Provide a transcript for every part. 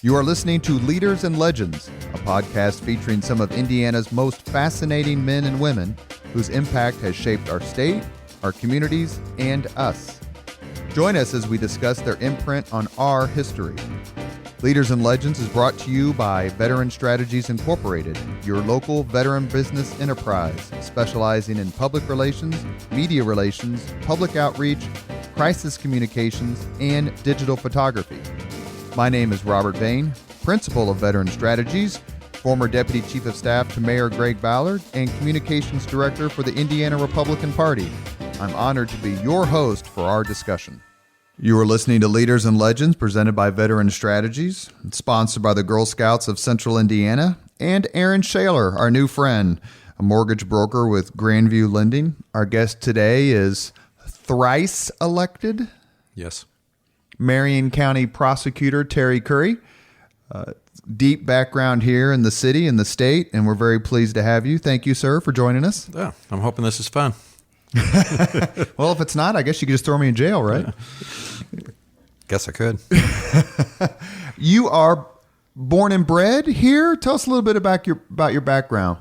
You are listening to Leaders and Legends, a podcast featuring some of Indiana's most fascinating men and women whose impact has shaped our state, our communities, and us. Join us as we discuss their imprint on our history. Leaders and Legends is brought to you by Veteran Strategies Incorporated, your local veteran business enterprise specializing in public relations, media relations, public outreach, crisis communications, and digital photography. My name is Robert Bain, Principal of Veteran Strategies, former Deputy Chief of Staff to Mayor Greg Ballard, and Communications Director for the Indiana Republican Party. I'm honored to be your host for our discussion. You are listening to Leaders and Legends presented by Veteran Strategies, sponsored by the Girl Scouts of Central Indiana, and Aaron Shaler, our new friend, a mortgage broker with Grandview Lending. Our guest today is thrice elected. Yes. Marion County Prosecutor Terry Curry. Deep background here in the city and the state, and we're very pleased to have you. Thank you, sir, for joining us. Yeah, I'm hoping this is fun. Well, if it's not, I guess you could just throw me in jail, right? Yeah. Guess I could. You are born and bred here. Tell us a little bit about your background.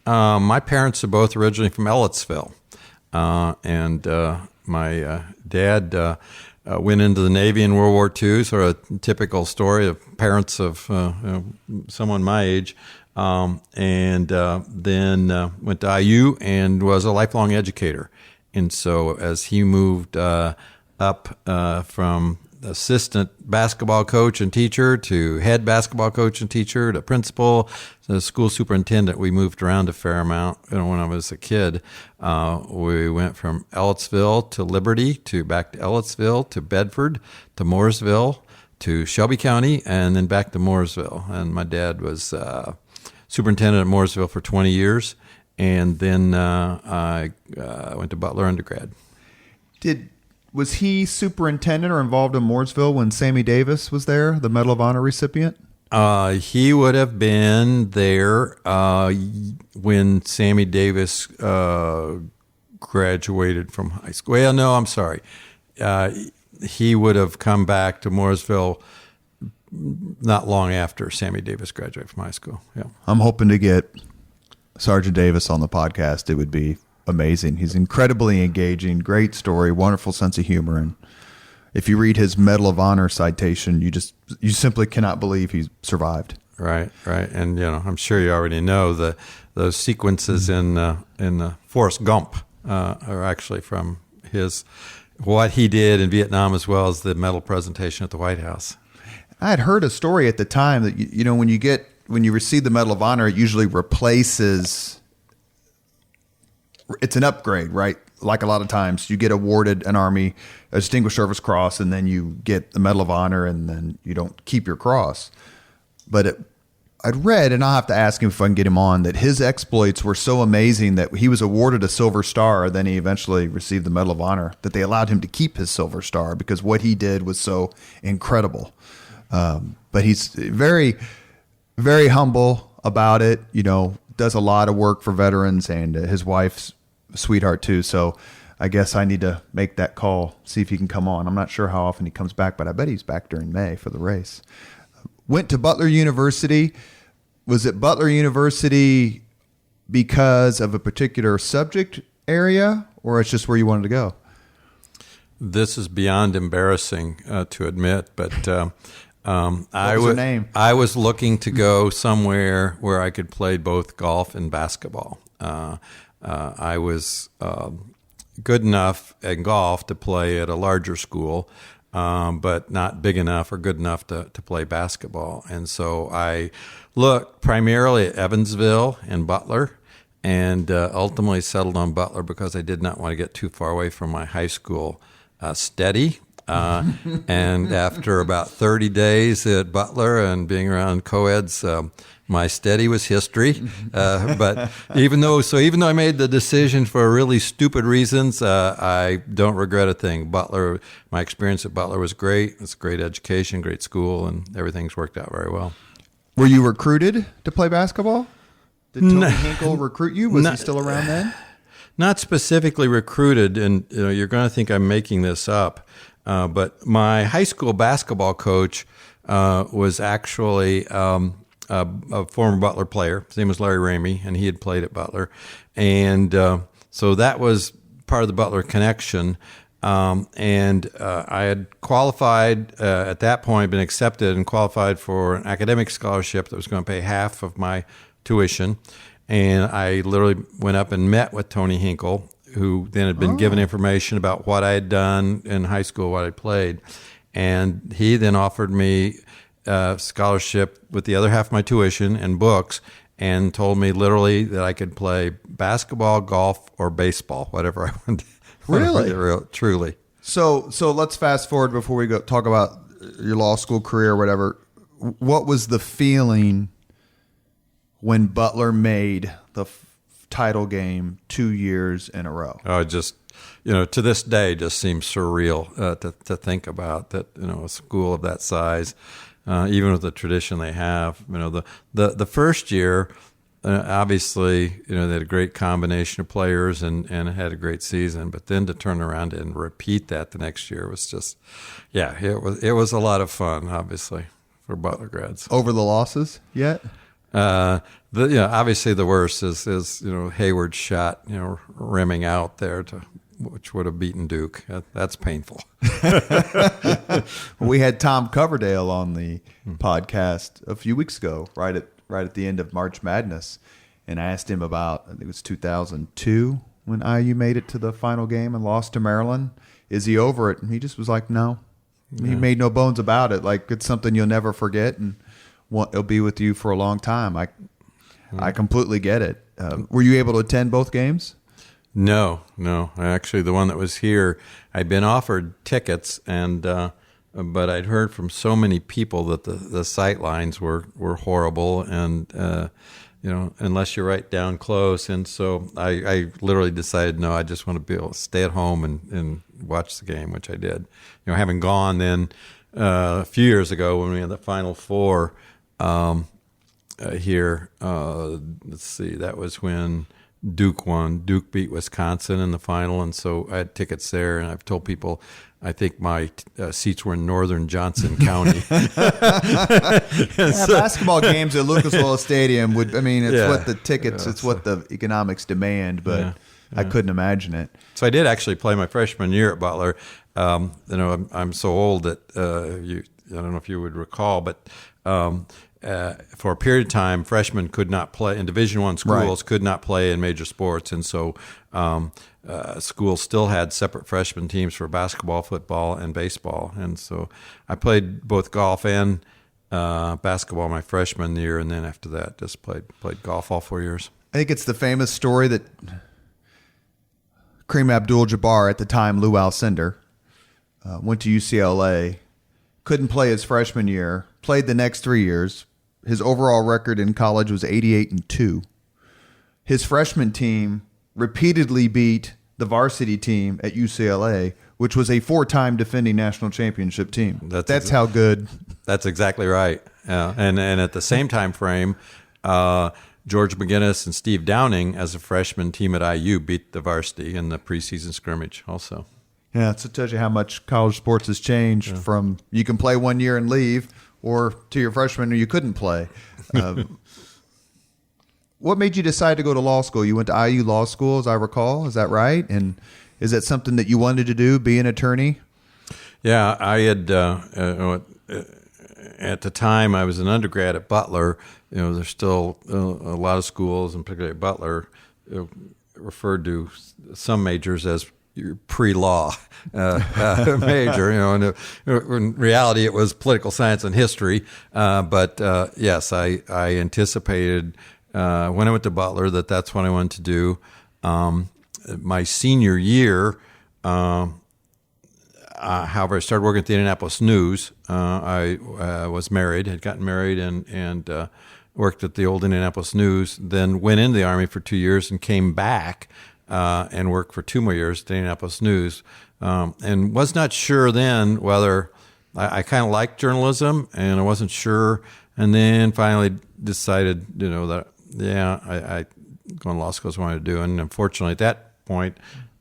My parents are both originally from Ellettsville, and my dad went into the Navy in World War II, sort of a typical story of parents of someone my age, and then went to IU and was a lifelong educator. And so as he moved up from assistant basketball coach and teacher to head basketball coach and teacher to principal, the school superintendent, we moved around a fair amount. When I was a kid, we went from Ellettsville to Liberty to back to Ellettsville to Bedford to Mooresville to Shelby County and then back to Mooresville. And my dad was superintendent at Mooresville for 20 years. And then I went to Butler undergrad. Was he superintendent or involved in Mooresville when Sammy Davis was there, the Medal of Honor recipient? He would have been there when Sammy Davis graduated from high school. Well, no, I'm sorry. He would have come back to Mooresville not long after Sammy Davis graduated from high school. Yeah, I'm hoping to get Sergeant Davis on the podcast. It would be amazing. He's incredibly engaging, great story, wonderful sense of humor, and if you read his Medal of Honor citation, you simply cannot believe he survived. Right. And I'm sure you already know those sequences in Forrest Gump are actually from what he did in Vietnam as well as the medal presentation at the White House. I had heard a story at the time that when you receive the Medal of Honor, it usually replaces. It's an upgrade, right? Like a lot of times you get awarded an Army, a Distinguished Service Cross, and then you get the Medal of Honor, and then you don't keep your cross. But I'd read, and I'll have to ask him if I can get him on, that his exploits were so amazing that he was awarded a Silver Star, then he eventually received the Medal of Honor, that they allowed him to keep his Silver Star because what he did was so incredible. But he's very, very humble about it, does a lot of work for veterans, and his wife's a sweetheart too. So I guess I need to make that call, see if he can come on. I'm not sure how often he comes back, but I bet he's back during May for the race. Went to Butler University. Was it Butler University because of a particular subject area, or it's just where you wanted to go? This is beyond embarrassing to admit, but I was looking to go somewhere where I could play both golf and basketball. I was good enough in golf to play at a larger school, but not big enough or good enough to play basketball. And so I looked primarily at Evansville and Butler, and ultimately settled on Butler because I did not want to get too far away from my high school study. And after about 30 days at Butler and being around co-eds, my study was history. But even though I made the decision for really stupid reasons, I don't regret a thing. My experience at Butler was great. It's a great education, great school, and everything's worked out very well. Were you recruited to play basketball? Did Tony Hinkle recruit you? Was he still around then? Not specifically recruited, and you're going to think I'm making this up. But my high school basketball coach was actually a former Butler player. His name was Larry Ramey, and he had played at Butler. And so that was part of the Butler connection. And I had qualified at that point, been accepted and qualified for an academic scholarship that was going to pay half of my tuition. And I literally went up and met with Tony Hinkle, who then had been given information about what I had done in high school, what I played. And he then offered me a scholarship with the other half of my tuition and books, and told me literally that I could play basketball, golf, or baseball, whatever I wanted. Really? Truly. So let's fast forward before we go talk about your law school career or whatever. What was the feeling when Butler made the title game 2 years in a row? Oh, just, to this day, just seems surreal to think about that. A school of that size, even with the tradition they have. The first year. Obviously, they had a great combination of players and had a great season. But then to turn around and repeat that the next year was just, it was a lot of fun. Obviously, for Butler grads. Over the losses yet? Obviously the worst is Hayward's shot, rimming out there which would have beaten Duke. That's painful. We had Tom Coverdale on the podcast a few weeks ago, right at the end of March Madness, and I asked him about, I think it was 2002 when IU made it to the final game and lost to Maryland. Is he over it? And he just was like, no. Yeah. He made no bones about it. Like, it's something you'll never forget, and it'll be with you for a long time. I completely get it. Were you able to attend both games? No. Actually, the one that was here, I'd been offered tickets, but I'd heard from so many people that the sight lines were horrible, and unless you're right down close. And so I literally decided, no, I just want to be able to stay at home and watch the game, which I did. Having gone then a few years ago when we had the Final Four here. Let's see, that was when Duke won. Duke beat Wisconsin in the final, and so I had tickets there, and I've told people I think my seats were in northern Johnson County. Basketball games at Lucas Oil Stadium what the tickets, it's what the economics demand, but I couldn't imagine it. So I did actually play my freshman year at Butler. I'm so old that I don't know if you would recall, but for a period of time, freshmen could not play in Division I schools, could not play in major sports, and so schools still had separate freshman teams for basketball, football, and baseball. And so I played both golf and basketball my freshman year, and then after that, just played golf all 4 years. I think it's the famous story that Kareem Abdul-Jabbar, at the time Lou Alcindor, went to UCLA, couldn't play his freshman year, played the next 3 years. His overall record in college was 88-2. His freshman team repeatedly beat the varsity team at UCLA, which was a 4-time defending national championship team. That's how good. That's exactly right. And at the same time frame, George McGinnis and Steve Downing, as a freshman team at IU, beat the varsity in the preseason scrimmage also. Yeah, so it tells you how much college sports has changed from you can play 1 year and leave, or to your freshman year you couldn't play. What made you decide to go to law school? You went to IU Law School, as I recall. Is that right? And is that something that you wanted to do, be an attorney? Yeah, I had, at the time I was an undergrad at Butler. There's still a lot of schools, and particularly at Butler, referred to some majors as your pre-law major, and in reality it was political science and history. But yes, I anticipated when I went to Butler that's what I wanted to do. My senior year, however, I started working at the Indianapolis News. I was married, had gotten married, and worked at the old Indianapolis News. Then went into the Army for 2 years and came back. And worked for 2 more years at the Indianapolis News, and was not sure then whether I kind of liked journalism, and I wasn't sure, and then finally decided, that I going to law school is what I wanted to do, and unfortunately at that point,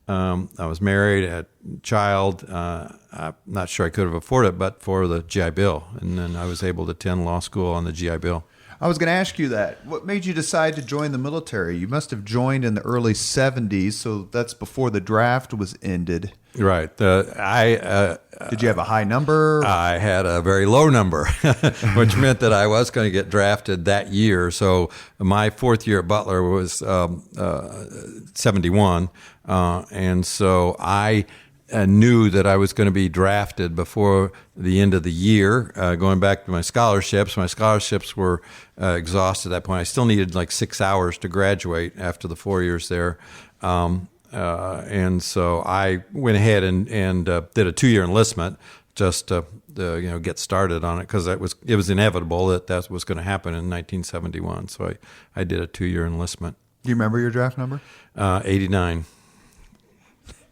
I was married, had a child. I'm not sure I could have afforded it, but for the GI Bill. And then I was able to attend law school on the GI Bill. I was going to ask you that. What made you decide to join the military? You must have joined in the early 70s, so that's before the draft was ended. Right. Did you have a high number? I had a very low number, which meant that I was going to get drafted that year. So my fourth year at Butler was 71, and so I knew that I was going to be drafted before the end of the year. Going back to my scholarships were exhausted at that point. I still needed like 6 hours to graduate after the 4 years there. And so I went ahead and did a 2-year enlistment just to get started on it, because it was inevitable that was going to happen in 1971. So I did a 2-year enlistment. Do you remember your draft number? 89.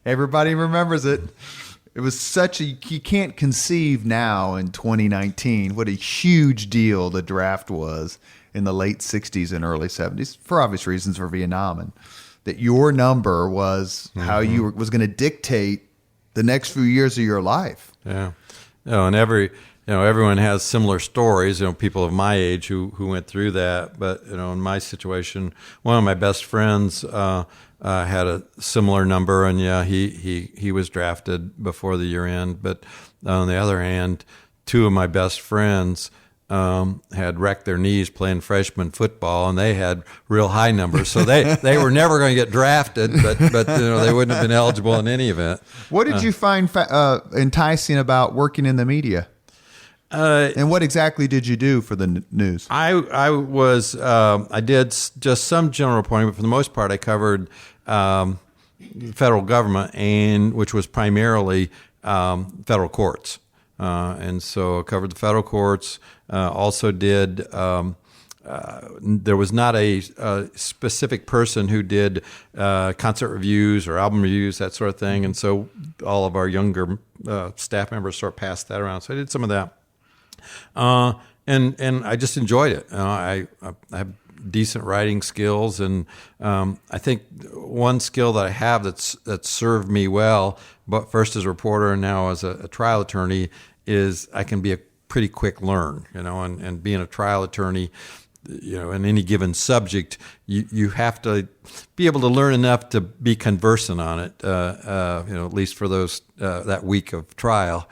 Everybody remembers it. It was you can't conceive now in 2019 what a huge deal the draft was in the late 60s and early 70s, for obvious reasons, for Vietnam, and that your number was how you was going to dictate the next few years of your life. Yeah. And everyone has similar stories, people of my age who went through that. But, in my situation, one of my best friends had a similar number, and he was drafted before the year end. But on the other hand, two of my best friends had wrecked their knees playing freshman football, and they had real high numbers. So they were never going to get drafted, but they wouldn't have been eligible in any event. What did you find enticing about working in the media? And what exactly did you do for the news? I did just some general reporting, but for the most part, I covered federal government, which was primarily federal courts. And so I covered the federal courts. Also did, there was not a specific person who did concert reviews or album reviews, that sort of thing. And so all of our younger staff members sort of passed that around. So I did some of that. And I just enjoyed it. I have decent writing skills, and I think one skill that I have that's served me well, but first as a reporter and now as a trial attorney, is I can be a pretty quick learn, and being a trial attorney, in any given subject, you have to be able to learn enough to be conversant on it, at least for that week of trial,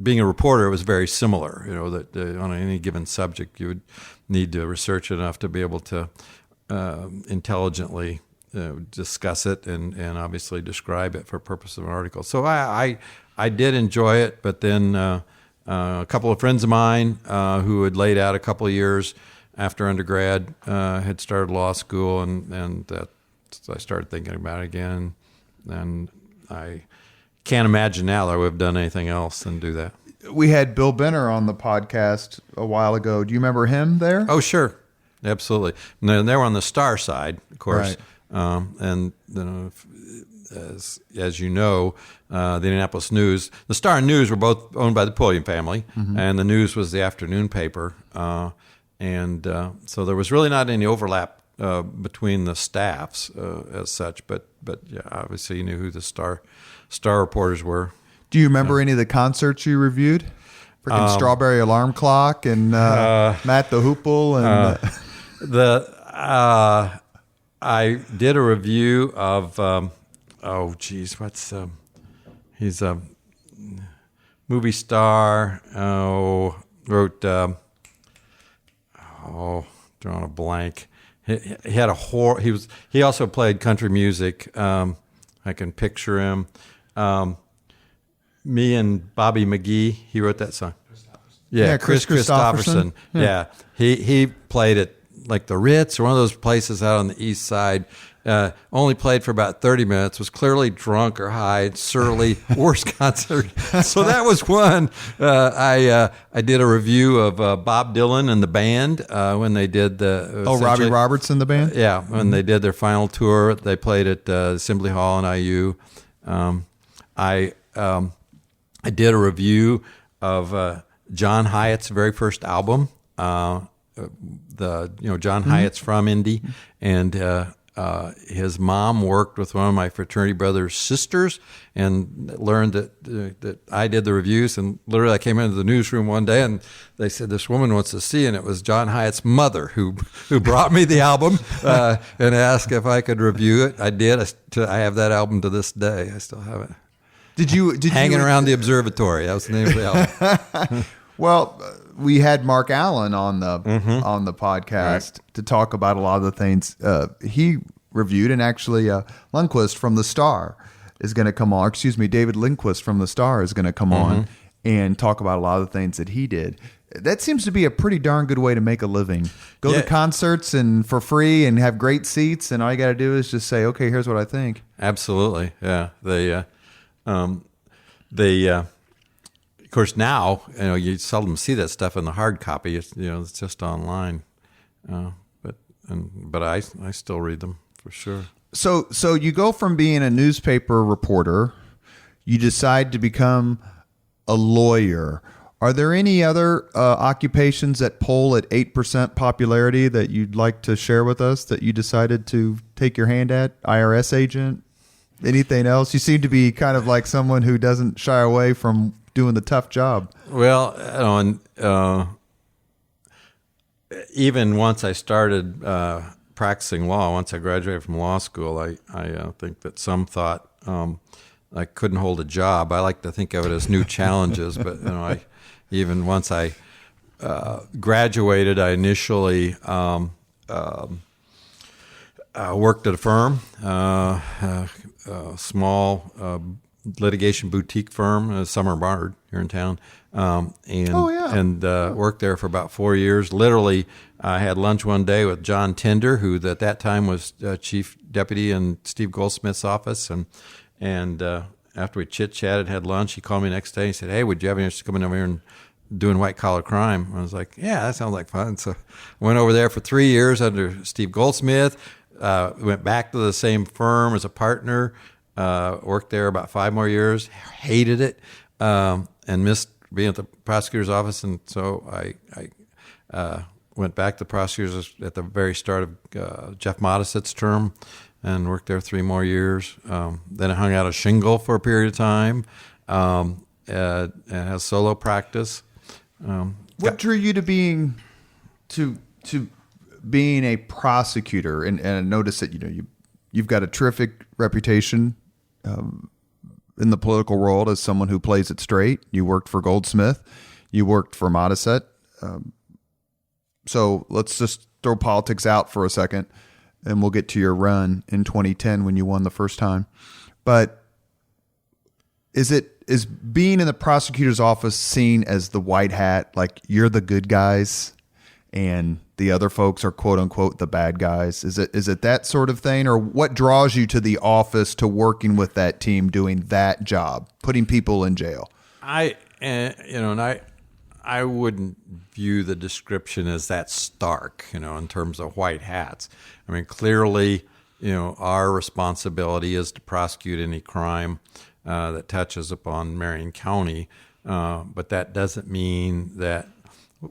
being a reporter, it was very similar, that on any given subject, you would need to research enough to be able to intelligently discuss it and obviously describe it for purpose of an article. So I did enjoy it, but then a couple of friends of mine who had laid out a couple of years after undergrad had started law school, and so I started thinking about it again, and I can't imagine now that I would have done anything else than do that. We had Bill Benner on the podcast a while ago. Do you remember him there? Oh, sure. Absolutely. And they were on the Star side, of course. Right. And as you know, the Indianapolis News, the Star and News were both owned by the Pulliam family, and the News was the afternoon paper. So there was really not any overlap between the staffs as such, but yeah, obviously you knew who the Star reporters were. Do you remember any of the concerts you reviewed? Freaking Strawberry Alarm Clock and Matt the Hoople and I did a review of he's a movie star. Wrote drawing a blank. He had he also played country music. I can picture him. Me and Bobby McGee, he wrote that song. Yeah, Chris Christopherson. Yeah. He played at like the Ritz or one of those places out on the east side. Only played for about 30 minutes, was clearly drunk or high, surly, worst concert. So that was one. I did a review of Bob Dylan and the band when they did the... Robbie Roberts and the band? Yeah, when they did their final tour. They played at Assembly Hall in IU. I did a review of John Hyatt's very first album. John Hyatt's from Indy, and his mom worked with one of my fraternity brother's sisters, and learned that I did the reviews. And literally, I came into the newsroom one day, and they said, "This woman wants to see," and it was John Hyatt's mother who brought me the album and asked if I could review it. I did. I have that album to this day. I still have it. Did you hanging around the observatory? That was the name of the album. Well, we had Mark Allen on the podcast to talk about a lot of the things he reviewed, and actually Lundquist from the Star is going to come on. Excuse me, David Lindquist from the Star is going to come on and talk about a lot of the things that he did. That seems to be a pretty darn good way to make a living. Go to concerts and for free and have great seats, and all you got to do is just say, "Okay, here's what I think." Absolutely, yeah. Of course, now you seldom see that stuff in the hard copy. It's it's just online, but I still read them for sure. So you go from being a newspaper reporter, you decide to become a lawyer. Are there any other occupations that poll at 8% popularity that you'd like to share with us that you decided to take your hand at? IRS agent? Anything else? You seem to be kind of like someone who doesn't shy away from doing the tough job. Well, even once I started practicing law, once I graduated from law school, I think that some thought I couldn't hold a job. I like to think of it as new challenges, but even once I graduated, I initially worked at a firm, a small litigation boutique firm, Summer Bard here in town, and worked there for about 4 years. Literally, I had lunch one day with John Tinder, who at that time was chief deputy in Steve Goldsmith's office, and after we chit-chatted, had lunch, he called me the next day and said, "Hey, would you have any interest in coming over here and doing white-collar crime?" I was like, "Yeah, that sounds like fun." So I went over there for 3 years under Steve Goldsmith, went back to the same firm as a partner, worked there about 5 more years, hated it, and missed being at the prosecutor's office. And so I went back to the prosecutor's at the very start of Jeff Modissett's term and worked there 3 more years. Then I hung out a shingle for a period of time, and had solo practice. What drew you to being a prosecutor? And I noticed that you've got a terrific reputation in the political world as someone who plays it straight. You worked for Goldsmith, you worked for Modisette. So let's just throw politics out for a second, and we'll get to your run in 2010 when you won the first time. But is being in the prosecutor's office seen as the white hat, like you're the good guys and the other folks are quote unquote the bad guys? Is it that sort of thing, or what draws you to the office, to working with that team, doing that job, putting people in jail? I wouldn't view the description as that stark, in terms of white hats. I mean, clearly, our responsibility is to prosecute any crime that touches upon Marion County, but that doesn't mean that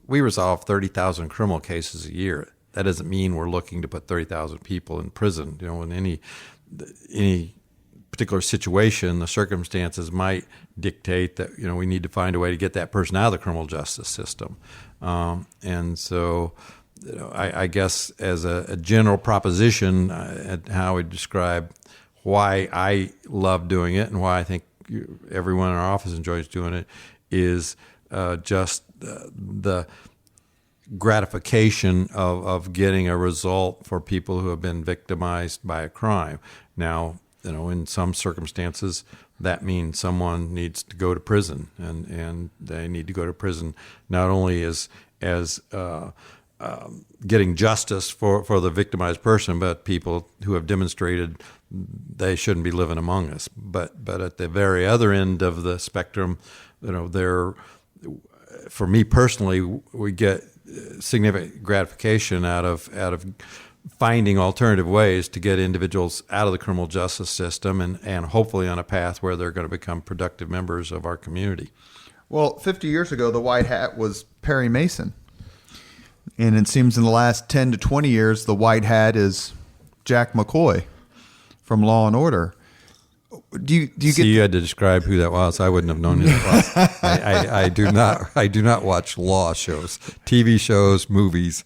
we resolve 30,000 criminal cases a year. That doesn't mean we're looking to put 30,000 people in prison. In any particular situation, the circumstances might dictate that we need to find a way to get that person out of the criminal justice system. And so, I guess as a general proposition, how we describe why I love doing it and why I think everyone in our office enjoys doing it is just the gratification of getting a result for people who have been victimized by a crime. Now, in some circumstances, that means someone needs to go to prison, and they need to go to prison not only as getting justice for the victimized person, but people who have demonstrated they shouldn't be living among us. But at the very other end of the spectrum, for me personally, we get significant gratification out of finding alternative ways to get individuals out of the criminal justice system and hopefully on a path where they're going to become productive members of our community. Well, 50 years ago, the white hat was Perry Mason. And it seems in the last 10 to 20 years, the white hat is Jack McCoy from Law and Order. Do you get? You had to describe who that was. I wouldn't have known who that was. I do not watch law shows, TV shows, movies.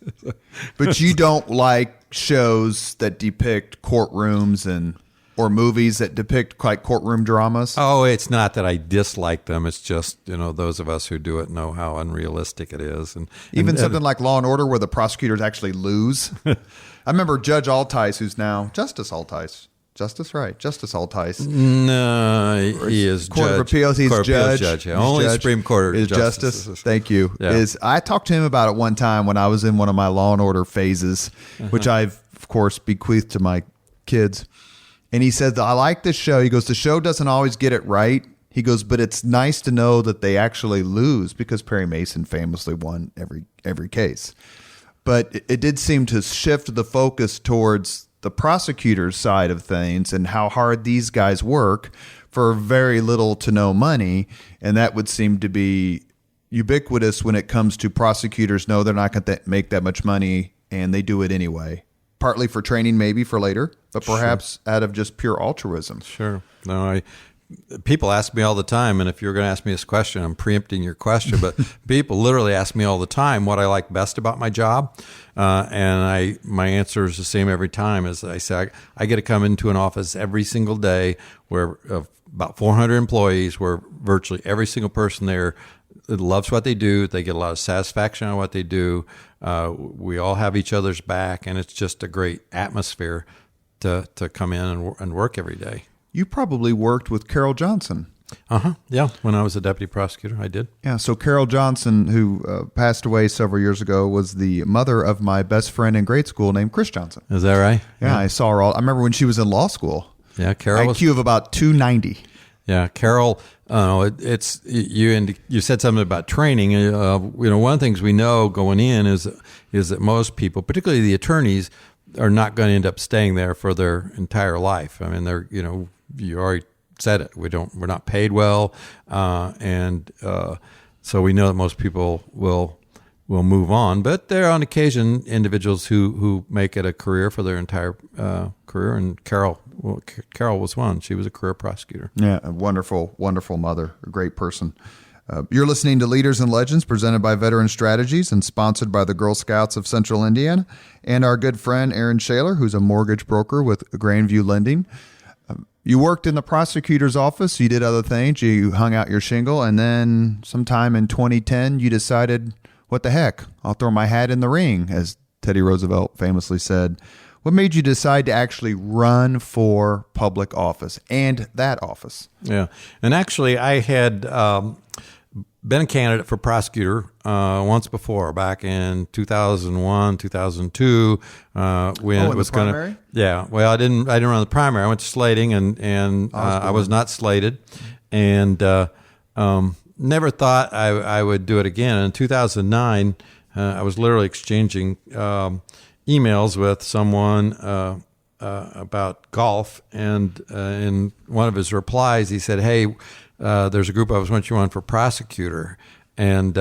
But you don't like shows that depict courtrooms or movies that depict like courtroom dramas? Oh, it's not that I dislike them. It's just, those of us who do it know how unrealistic it is. And something like Law and Order where the prosecutors actually lose. I remember Judge Altice, who's now Justice Altice. Justice Altice. No, he is Court judge. of Appeals. He's Court of Appeals judge. Yeah. Only judge. Supreme Court is justice. Thank you. Yeah. I talked to him about it one time when I was in one of my Law and Order phases, which I've of course bequeathed to my kids. And he said, I like this show. He goes, the show doesn't always get it right. He goes, but it's nice to know that they actually lose because Perry Mason famously won every case. But it did seem to shift the focus towards the prosecutor's side of things and how hard these guys work for very little to no money. And that would seem to be ubiquitous when it comes to prosecutors know they're not going to make that much money and they do it anyway. Partly for training, maybe for later, but perhaps out of just pure altruism. Sure. No, people ask me all the time, and if you're going to ask me this question, I'm preempting your question, but people literally ask me all the time what I like best about my job. And my answer is the same every time. As I say, I get to come into an office every single day where about 400 employees, where virtually every single person there loves what they do. They get a lot of satisfaction on what they do. We all have each other's back, and it's just a great atmosphere to come in and work every day. You probably worked with Carol Johnson. Yeah, when I was a deputy prosecutor, I did. Yeah, so Carol Johnson, who passed away several years ago, was the mother of my best friend in grade school named Chris Johnson. Is that right? Yeah, I saw her I remember when she was in law school. Yeah, Carol IQ of about 290. Yeah, Carol, it's you said something about training. One of the things we know going in is that most people, particularly the attorneys, are not going to end up staying there for their entire life. I mean, you already said it. We're not paid well, and so we know that most people will move on. But there are on occasion individuals who make it a career for their entire career. And Carol was one. She was a career prosecutor. Yeah, a wonderful, wonderful mother, a great person. You're listening to Leaders and Legends, presented by Veteran Strategies and sponsored by the Girl Scouts of Central Indiana and our good friend Aaron Shaler, who's a mortgage broker with Grandview Lending. You worked in the prosecutor's office. You did other things. You hung out your shingle. And then sometime in 2010, you decided, what the heck? I'll throw my hat in the ring, as Teddy Roosevelt famously said. What made you decide to actually run for public office and that office? Yeah. And actually, I had been a candidate for prosecutor once before, back in 2001, 2002, when it was going to. Yeah. Well, I didn't run the primary. I went to slating, and I was not slated, and never thought I would do it again. In 2009, I was literally exchanging emails with someone about golf, and in one of his replies, he said, "Hey, there's a group of us want you on for prosecutor," and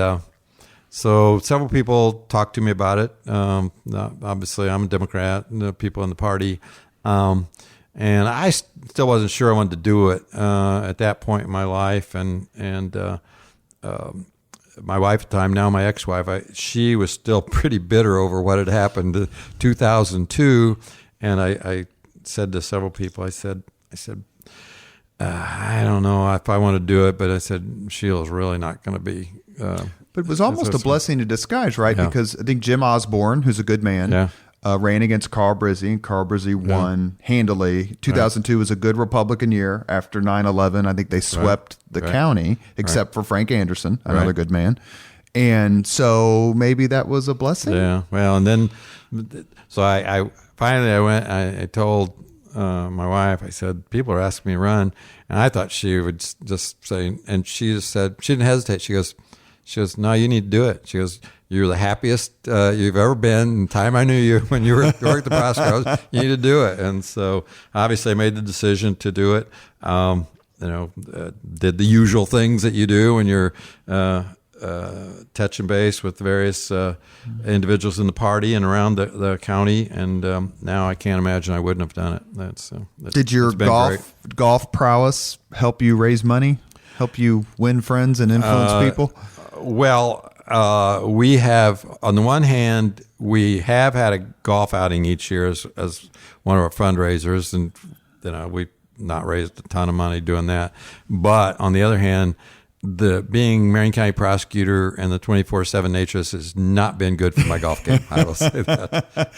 so several people talked to me about it. Obviously, I'm a Democrat, and people in the party, and I still wasn't sure I wanted to do it at that point in my life, and my wife at the time, now my ex-wife, she was still pretty bitter over what had happened in 2002, and I said to several people, I said, I don't know if I want to do it, but I said, Sheila's really not going to be. But it was almost a blessing in disguise, right? Yeah. Because I think Jim Osborne, who's a good man, ran against Carl Brizzi, and Carl Brizzi won handily. 2002 was a good Republican year. After 9/11, I think they swept the county, except for Frank Anderson, another good man. And so maybe that was a blessing. Yeah. Well, and then, so I finally went. I told my wife, I said, people are asking me to run, and I thought she would just say, and she just said, she didn't hesitate. She goes, no, you need to do it. She goes, you're the happiest you've ever been in the time I knew you when you worked the prosecutor. You need to do it. And so obviously I made the decision to do it. Did the usual things that you do when you're touching base with various individuals in the party and around the county, and now I can't imagine I wouldn't have done it. Did your golf prowess help you raise money, help you win friends and influence people? Well, we have, on the one hand, we have had a golf outing each year as one of our fundraisers, and we've not raised a ton of money doing that. But on the other hand, being Marion County Prosecutor and the 24/7 nature has not been good for my golf game. I will say that.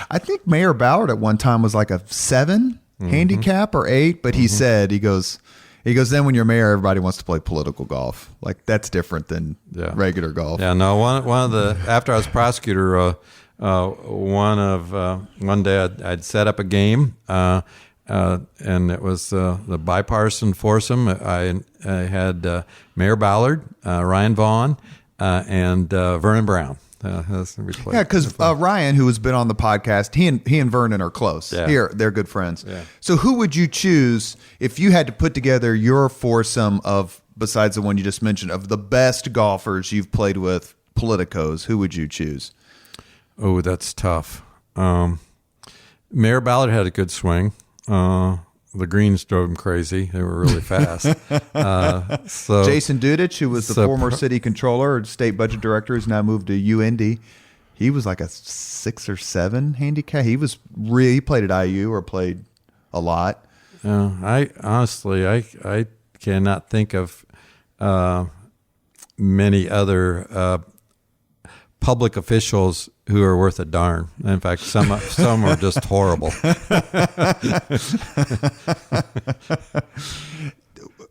I think Mayor Ballard at one time was like a 7 handicap or 8, but he said, he goes, then when you're mayor, everybody wants to play political golf. Like, that's different than regular golf. Yeah, no, one of the, after I was prosecutor, one day I'd set up a game, and it was the bipartisan foursome. I had Mayor Ballard, Ryan Vaughn, and Vernon Brown. Because Ryan, who has been on the podcast, he and Vernon are close. Yeah. They're good friends. Yeah. So who would you choose if you had to put together your foursome of, besides the one you just mentioned, of the best golfers you've played with, politicos? Who would you choose? Oh, that's tough. Mayor Ballard had a good swing. The greens drove him crazy. They were really fast. So Jason Dudich, who was the former city controller, state budget director, who's now moved to UIndy. He was like a 6 or 7 handicap. He played at IU or played a lot. I honestly, I cannot think of many other public officials who are worth a darn. In fact, some are just horrible.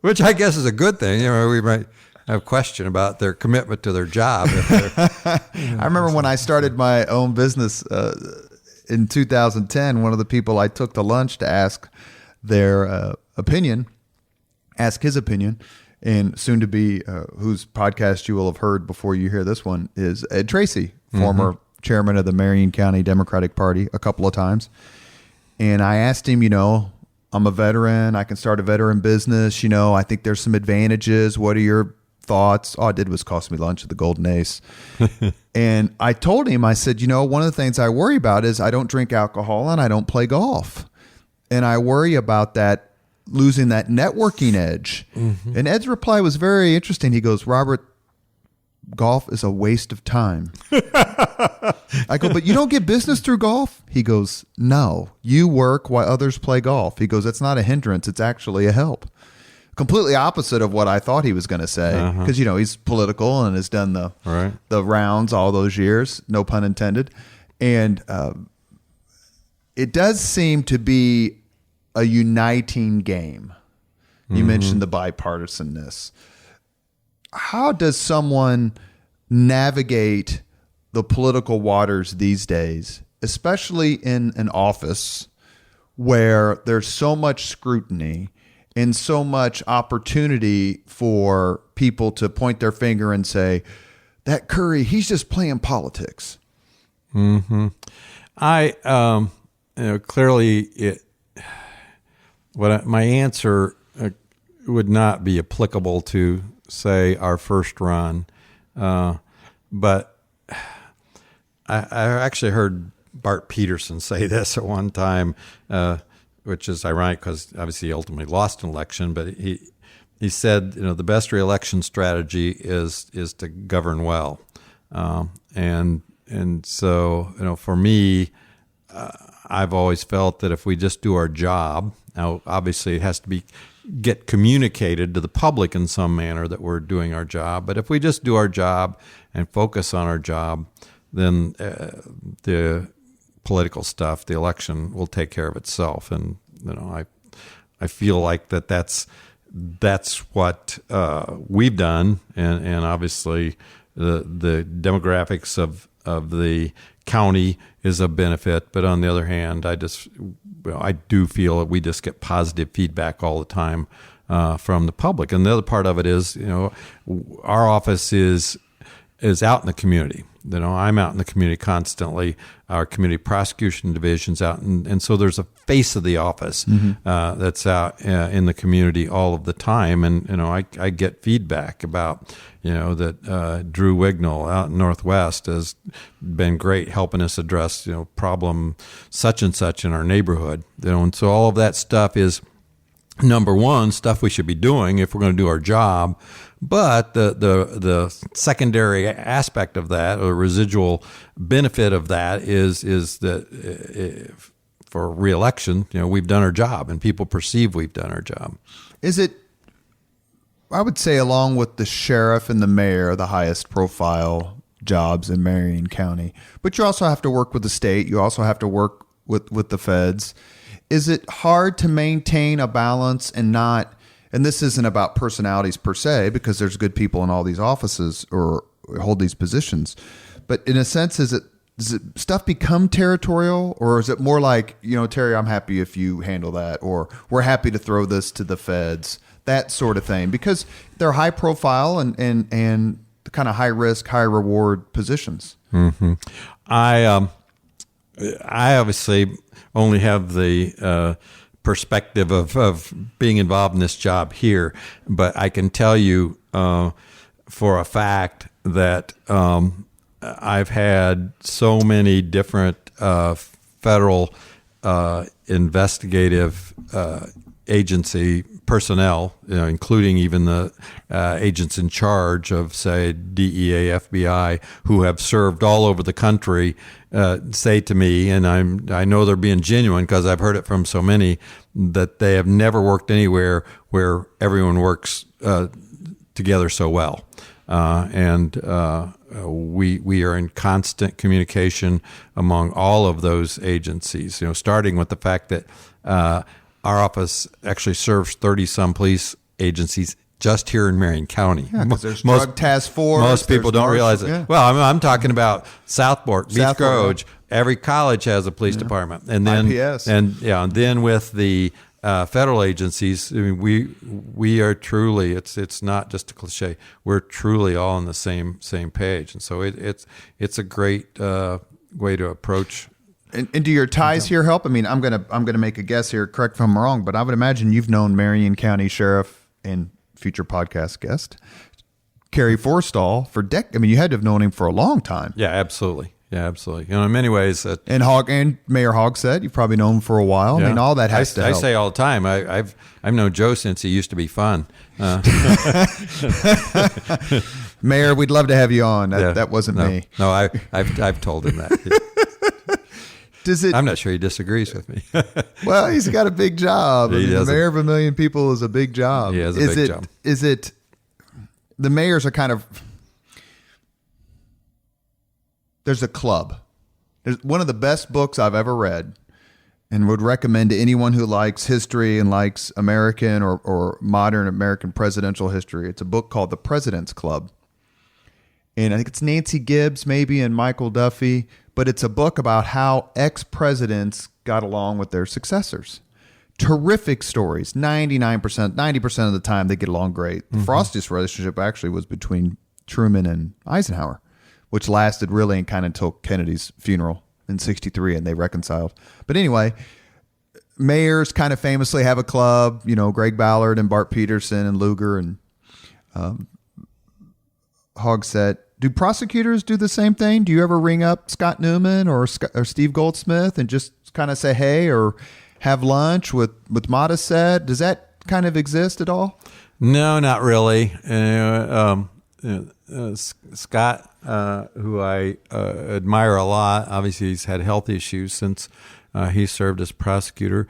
Which I guess is a good thing. We might have a question about their commitment to their job. I remember when I started my own business in 2010, one of the people I took to lunch to ask their ask his opinion, and soon to be, whose podcast you will have heard before you hear this one, is Ed Tracy, former chairman of the Marion County Democratic Party a couple of times. And I asked him, I'm a veteran. I can start a veteran business. I think there's some advantages. What are your thoughts? All it did was cost me lunch at the Golden Ace. And I told him, I said, one of the things I worry about is I don't drink alcohol and I don't play golf. And I worry about that, losing that networking edge. And Ed's reply was very interesting. He goes, Robert, golf is a waste of time. I go, but you don't get business through golf? He goes, no, you work while others play golf. He goes, that's not a hindrance. It's actually a help. Completely opposite of what I thought he was going to say. Because, he's political and has done the rounds all those years, no pun intended. And it does seem to be a uniting game. You mentioned the bipartisanness. How does someone navigate the political waters these days, especially in an office where there's so much scrutiny and so much opportunity for people to point their finger and say, that Curry, he's just playing politics? I clearly my answer would not be applicable to, say, our first run. But I actually heard Bart Peterson say this at one time, which is ironic because obviously he ultimately lost an election. But he said, the best reelection strategy is to govern well. And so, for me, I've always felt that if we just do our job, now obviously it has to get communicated to the public in some manner that we're doing our job. But if we just do our job and focus on our job, then the political stuff, the election, will take care of itself. And I feel like that's what we've done, and obviously the demographics of the county is a benefit. But on the other hand, I do feel that we just get positive feedback all the time from the public. And the other part of it is, our office is is out in the community. I'm out in the community constantly. Our community prosecution division's out, and so there's a face of the office that's out in the community all of the time. And I get feedback about that Drew Wignall out in Northwest has been great helping us address problem such and such in our neighborhood. And so all of that stuff is, number one, stuff we should be doing if we're going to do our job. But the secondary aspect of that, or residual benefit of that, is that for reelection, we've done our job, and people perceive we've done our job. Is it? I would say, along with the sheriff and the mayor, the highest profile jobs in Marion County. But you also have to work with the state. You also have to work with the feds. Is it hard to maintain a balance and not? And this isn't about personalities per se, because there's good people in all these offices or hold these positions. But in a sense, does it stuff become territorial, or is it more like, Terry, I'm happy if you handle that, or we're happy to throw this to the feds, that sort of thing, because they're high profile and kind of high risk, high reward positions. Mm-hmm. I obviously only have the perspective of being involved in this job here, but I can tell you for a fact that I've had so many different federal investigative agency personnel, including even the agents in charge of, say, DEA, FBI, who have served all over the country, say to me, and I know they're being genuine because I've heard it from so many, that they have never worked anywhere where everyone works together so well. We are in constant communication among all of those agencies, starting with the fact that our office actually serves 30-some police agencies just here in Marion County. Yeah, because there's drug task force. Most people don't realize it. Yeah. Well, I'm talking about Southport, Beach Grove. Every college has a police department, and then IPS. and then with the federal agencies, I mean, we are truly. It's not just a cliche. We're truly all on the same page, and so it's a great way to approach. And do your ties here help? I mean, I'm gonna make a guess here. Correct if I'm wrong, but I would imagine you've known Marion County Sheriff and future podcast guest Kerry Forstall for I mean, you had to have known him for a long time. Yeah, absolutely. In many ways, and Mayor Hogsett, you've probably known him for a while. Yeah. I mean, all that has to help. I say all the time, I've known Joe since he used to be fun. Mayor, we'd love to have you on. That wasn't me. No, I've told him that. I'm not sure he disagrees with me. Well, he's got a big job. The mayor of 1 million people is a big job. He has a big job. Is it the mayors are kind of, there's a club. There's one of the best books I've ever read and would recommend to anyone who likes history and likes American or modern American presidential history. It's a book called The President's Club. And I think it's Nancy Gibbs maybe and Michael Duffy, but it's a book about how ex-presidents got along with their successors. Terrific stories. 90% of the time they get along great. The frostiest relationship actually was between Truman and Eisenhower, which lasted really kind of until Kennedy's funeral in 1963, and they reconciled. But anyway, mayors kind of famously have a club, Greg Ballard and Bart Peterson and Lugar and Hogsett. Do prosecutors do the same thing? Do you ever ring up Scott Newman or Steve Goldsmith and just kind of say, hey, or have lunch with Modisette? Does that kind of exist at all? No, not really. Scott, who I admire a lot, obviously he's had health issues since he served as prosecutor.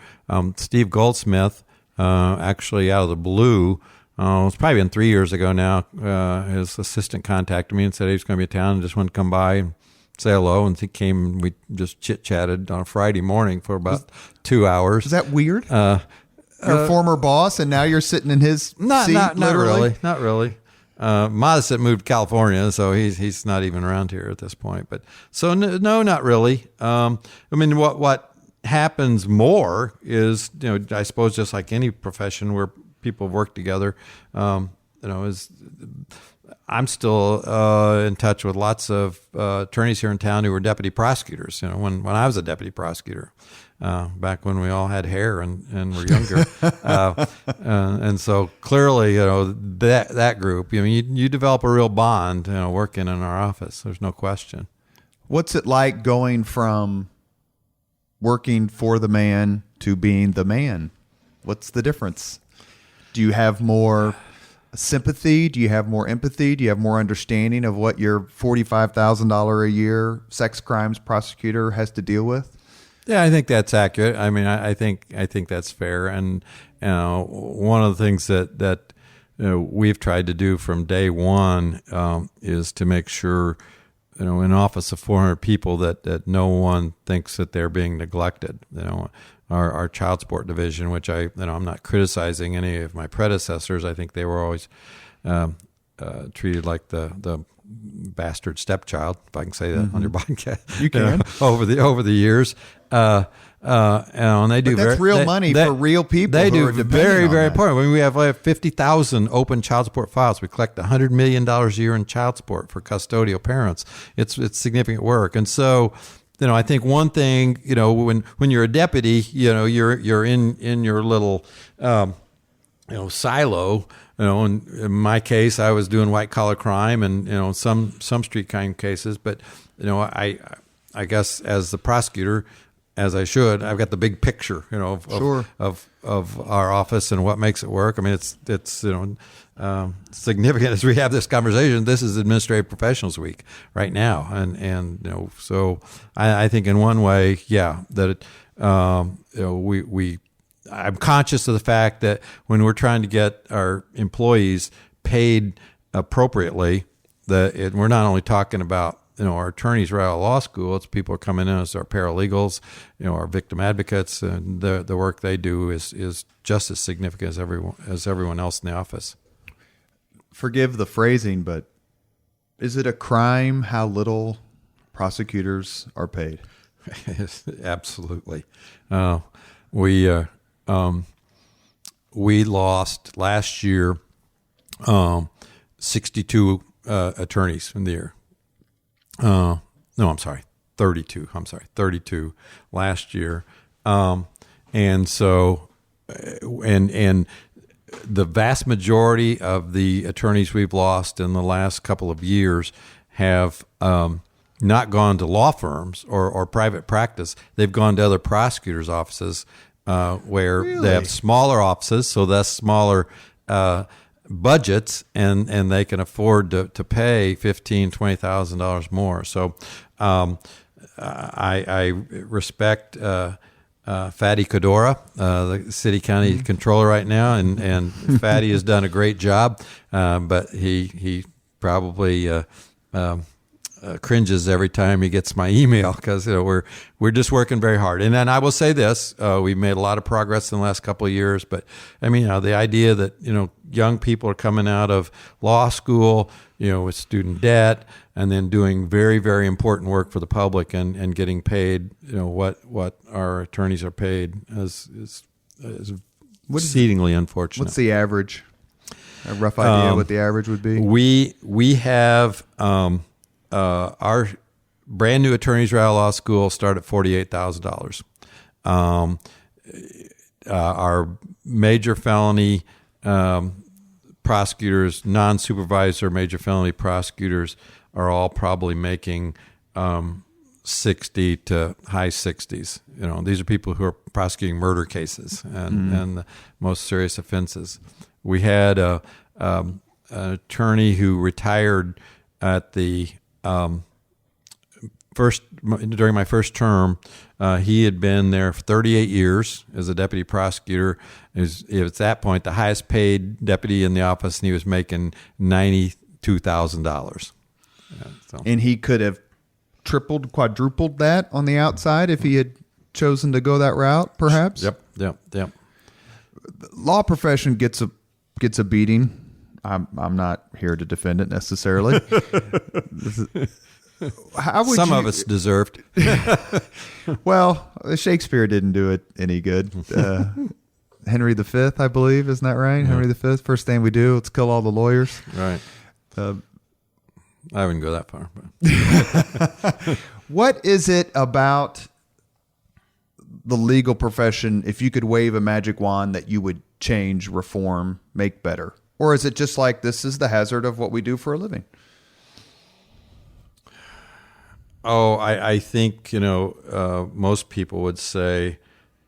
Steve Goldsmith, actually out of the blue, it's probably been 3 years ago now, his assistant contacted me and said he was going to be in town and just wanted to come by and say hello. And he came and we just chit-chatted on a Friday morning for about 2 hours. Is that weird? Your former boss, and now you're sitting in his seat, literally? Not really. Modisette moved to California, so he's not even around here at this point. But so no, not really. I mean, what happens more is, I suppose just like any profession where people work together, is I'm still in touch with lots of attorneys here in town who were deputy prosecutors. When I was a deputy prosecutor, back when we all had hair and were younger, and so clearly, that group. You develop a real bond, working in our office. There's no question. What's it like going from working for the man to being the man? What's the difference? Do you have more sympathy? Do you have more empathy? Do you have more understanding of what your $45,000 a year sex crimes prosecutor has to deal with? Yeah, I think that's accurate. I mean, I think that's fair. And one of the things that we've tried to do from day one is to make sure, an office of 400 people that no one thinks that they're being neglected. Our child support division, which I'm not criticizing any of my predecessors. I think they were always treated like the bastard stepchild, if I can say that on your podcast. You can. Over the years. And they do. But that's real money for real people. They who do are very, very on that. important. When we have 50,000 open child support files, we collect $100 million a year in child support for custodial parents. It's significant work, and so. I think one thing, when you're a deputy, you're in your little, silo. In my case, I was doing white collar crime and some street crime cases. But I guess as the prosecutor, as I should, I've got the big picture, of our office and what makes it work. I mean, it's significant as we have this conversation. This is Administrative Professionals Week right now, and so I think in one way, that I'm conscious of the fact that when we're trying to get our employees paid appropriately, we're not only talking about our attorneys right out of law school. It's people are coming in as our paralegals, our victim advocates, and the work they do is just as significant as everyone else in the office. Forgive the phrasing, but is it a crime how little prosecutors are paid? Absolutely. We lost last year 62 attorneys in the year. No, I'm sorry, 32. 32 last year. And so, and the vast majority of the attorneys we've lost in the last couple of years have not gone to law firms or private practice. They've gone to other prosecutors' offices where they have smaller offices, so that's smaller budgets, and they can afford to pay $15,000, $20,000 more. So I respect Fatty Codora, the city county controller right now, and Fatty has done a great job, but he probably cringes every time he gets my email because we're just working very hard. And then I will say this: we've made a lot of progress in the last couple of years. But I mean, the idea that young people are coming out of law school, with student debt, and then doing very, very important work for the public and getting paid, what our attorneys are paid is exceedingly unfortunate. What's the average? A rough idea what the average would be? We have. Our brand new attorneys right out of law school start at $48,000. Our major felony prosecutors, non-supervisor major felony prosecutors are all probably making 60 to high 60s. These are people who are prosecuting murder cases and the most serious offenses. We had an attorney who retired at the during my first term. He had been there for 38 years as a deputy prosecutor. It was at that point the highest paid deputy in the office, and he was making $92,000. And he could have tripled, quadrupled that on the outside if he had chosen to go that route, perhaps? Yep. The law profession gets a beating. I'm not here to defend it necessarily. Some of us deserved. Well, Shakespeare didn't do it any good. Henry V, I believe, isn't that right? Yeah. Henry V, first thing we do, let's kill all the lawyers. Right. I wouldn't go that far. But. What is it about the legal profession, if you could wave a magic wand, that you would change, reform, make better? Or is it just like, this is the hazard of what we do for a living? Oh, I think, most people would say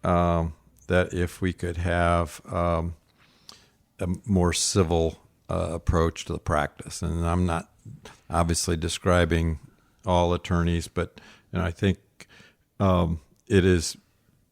that if we could have a more civil approach to the practice, and I'm not obviously describing all attorneys, but I think it is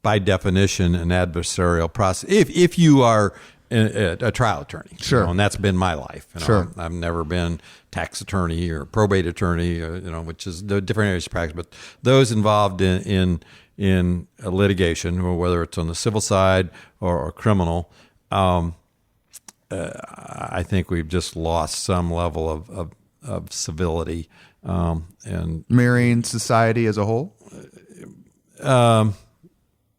by definition an adversarial process. If you are a trial attorney, sure, and that's been my life. Sure, I've never been tax attorney or probate attorney, which is the different areas of practice. But those involved in a litigation, or whether it's on the civil side or criminal, I think we've just lost some level of civility. And marrying society as a whole?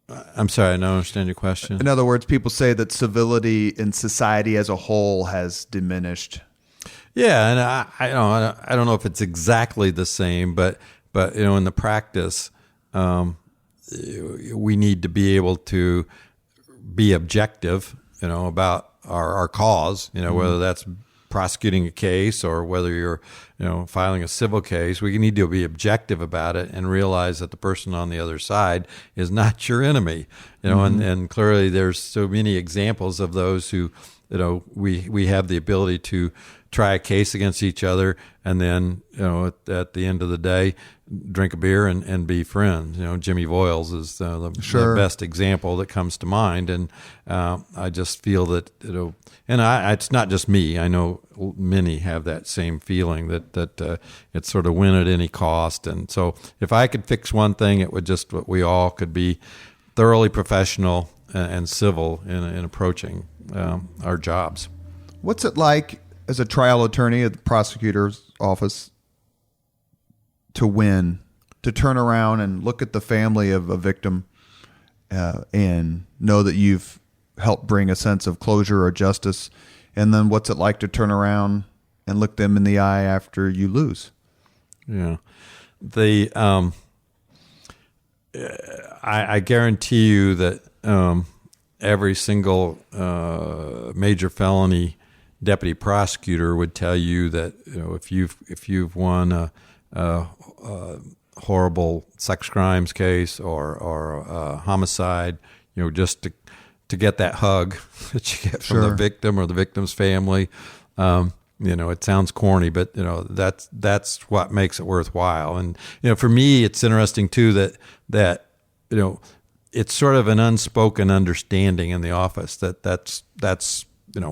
I'm sorry, I don't understand your question. In other words, people say that civility in society as a whole has diminished. Yeah, and I don't know if it's exactly the same, but in the practice, we need to be able to be objective, about our cause, whether that's prosecuting a case or whether you're, filing a civil case. We need to be objective about it and realize that the person on the other side is not your enemy, and clearly there's so many examples of those who, we have the ability to try a case against each other and then, at the end of the day, drink a beer and be friends. Jimmy Voiles is the best example that comes to mind. And I just feel that, and it's not just me. I know many have that same feeling that it's sort of win at any cost. And so if I could fix one thing, it would just, we all could be thoroughly professional and civil in approaching our jobs. What's it like as a trial attorney at the prosecutor's office to win, to turn around and look at the family of a victim and know that you've helped bring a sense of closure or justice? And then what's it like to turn around and look them in the eye after you lose? Yeah. I guarantee you that every single major felony deputy prosecutor would tell you that if you've won a horrible sex crimes case or a homicide, just to get that hug that you get from the victim or the victim's family, it sounds corny, but that's what makes it worthwhile. And for me, it's interesting too that it's sort of an unspoken understanding in the office that's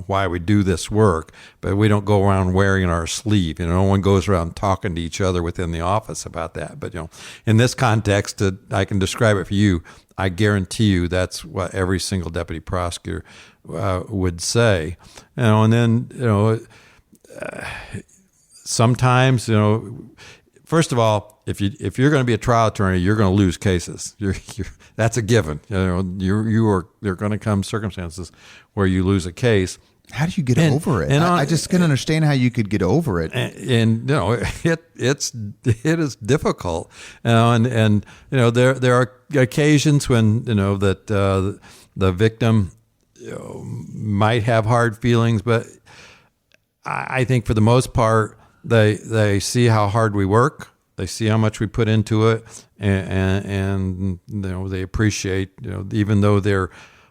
why we do this work, but we don't go around wearing it on our sleeve. No one goes around talking to each other within the office about that. But in this context, I can describe it for you. I guarantee you that's what every single deputy prosecutor would say. And then sometimes first of all, if you're going to be a trial attorney, you're going to lose cases. That's a given. There are going to come circumstances where you lose a case. How do you get over it? I just can't understand how you could get over it. And it is difficult. And there are occasions when that the victim might have hard feelings, but I think for the most part they see how hard we work. They see how much we put into it, and they appreciate, even though they're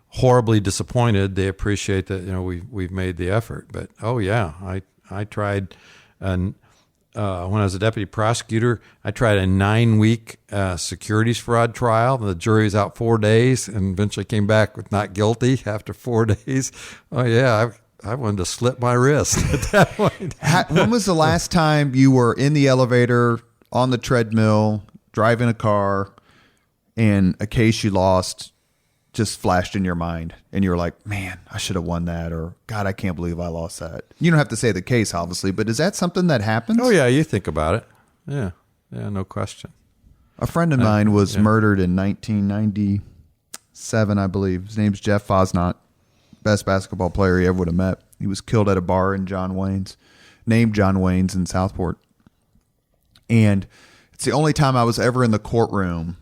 horribly disappointed, they appreciate that we've made the effort. But I tried, when I was a deputy prosecutor, I tried a 9-week securities fraud trial. The jury was out 4 days, and eventually came back with not guilty after 4 days. Oh yeah, I wanted to slip my wrist at that point. When was the last time you were in the elevator, on the treadmill, driving a car, and a case you lost just flashed in your mind, and you're like, man, I should have won that, or God, I can't believe I lost that? You don't have to say the case, obviously, but is that something that happens? Oh, yeah, you think about it. Yeah, no question. A friend of mine was murdered in 1997, I believe. His name's Jeff Fosnot, best basketball player he ever would have met. He was killed at a bar in John Wayne's. named John Wayne's in Southport. And it's the only time I was ever in the courtroom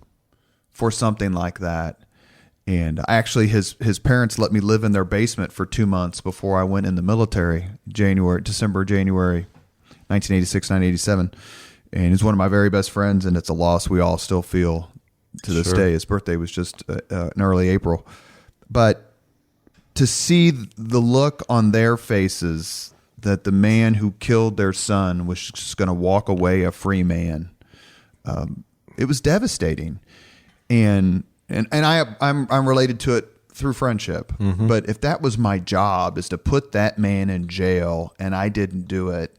for something like that. And actually, his parents let me live in their basement for 2 months before I went in the military, December, January, 1986, 1987. And he's one of my very best friends, and it's a loss we all still feel to this day. His birthday was just in early April. But to see the look on their faces that the man who killed their son was just going to walk away a free man, it was devastating. And I'm related to it through friendship. Mm-hmm. But if that was my job, is to put that man in jail, and I didn't do it,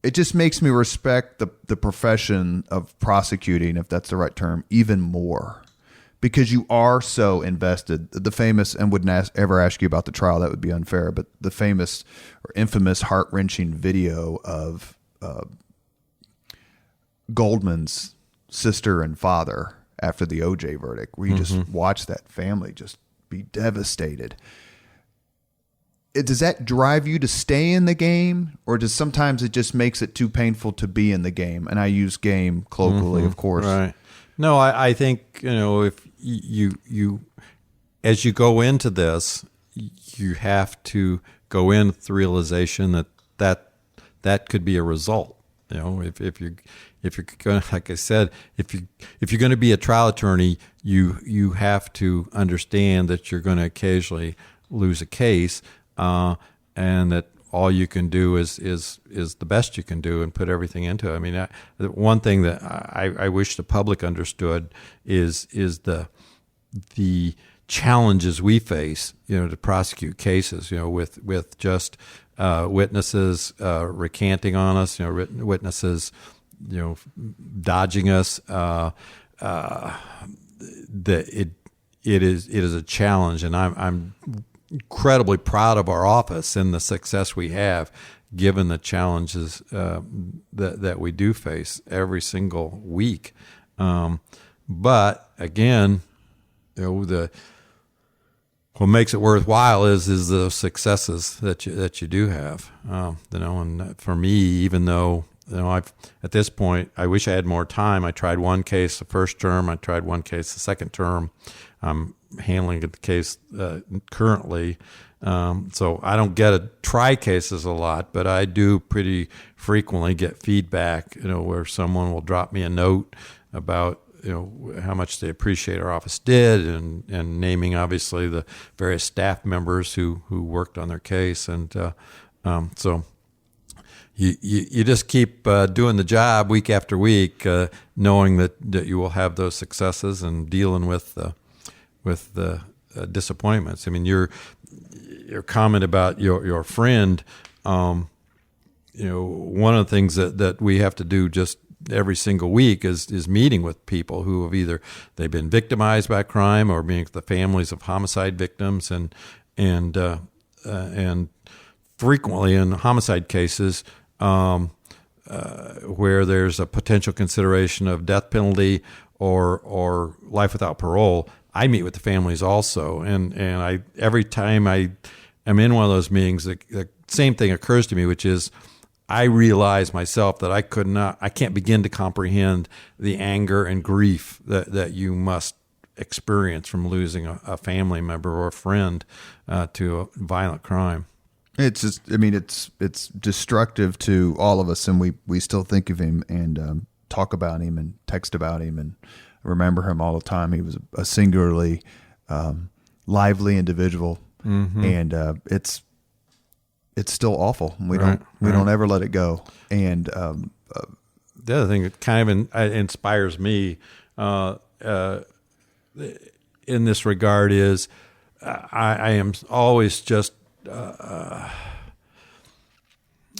it just makes me respect the profession of prosecuting, if that's the right term, even more, because you are so invested. The famous, and wouldn't ever ask you about the trial, that would be unfair, but the famous or infamous heart-wrenching video of Goldman's sister and father after the OJ verdict, where you just watch that family just be devastated. Does that drive you to stay in the game, or does sometimes it just makes it too painful to be in the game? And I use game colloquially, of course. Right. No, I think, if you as you go into this, you have to go in with the realization that could be a result. If you're going, like I said, if you're going to be a trial attorney, you have to understand that you're going to occasionally lose a case. And that all you can do is the best you can do and put everything into it. I mean, one thing that I wish the public understood is the challenges we face, to prosecute cases, with just witnesses recanting on us, witnesses, dodging us. That it is a challenge, and I'm incredibly proud of our office and the success we have, given the challenges that we do face every single week. But again, what makes it worthwhile is the successes that you do have. And for me, even though at this point, I wish I had more time. I tried one case the first term. I tried one case the second term. I'm handling the case currently, so I don't get to try cases a lot, but I do pretty frequently get feedback, where someone will drop me a note about how much they appreciate our office did, and naming obviously the various staff members who worked on their case, and so you just keep doing the job week after week, knowing that you will have those successes and dealing with the disappointments. I mean, your comment about your friend, one of the things that we have to do just every single week is meeting with people who have either they've been victimized by crime or being the families of homicide victims, and frequently in homicide cases where there's a potential consideration of death penalty or life without parole, I meet with the families also, and I every time I am in one of those meetings, the same thing occurs to me, which is I realize myself that I can't begin to comprehend the anger and grief that you must experience from losing a family member or a friend to a violent crime. It's just, it's destructive to all of us, and we still think of him and talk about him and text about him and remember him all the time. He was a singularly lively individual, and it's still awful. We don't ever let it go. And the other thing that kind of inspires me in this regard is I am always just I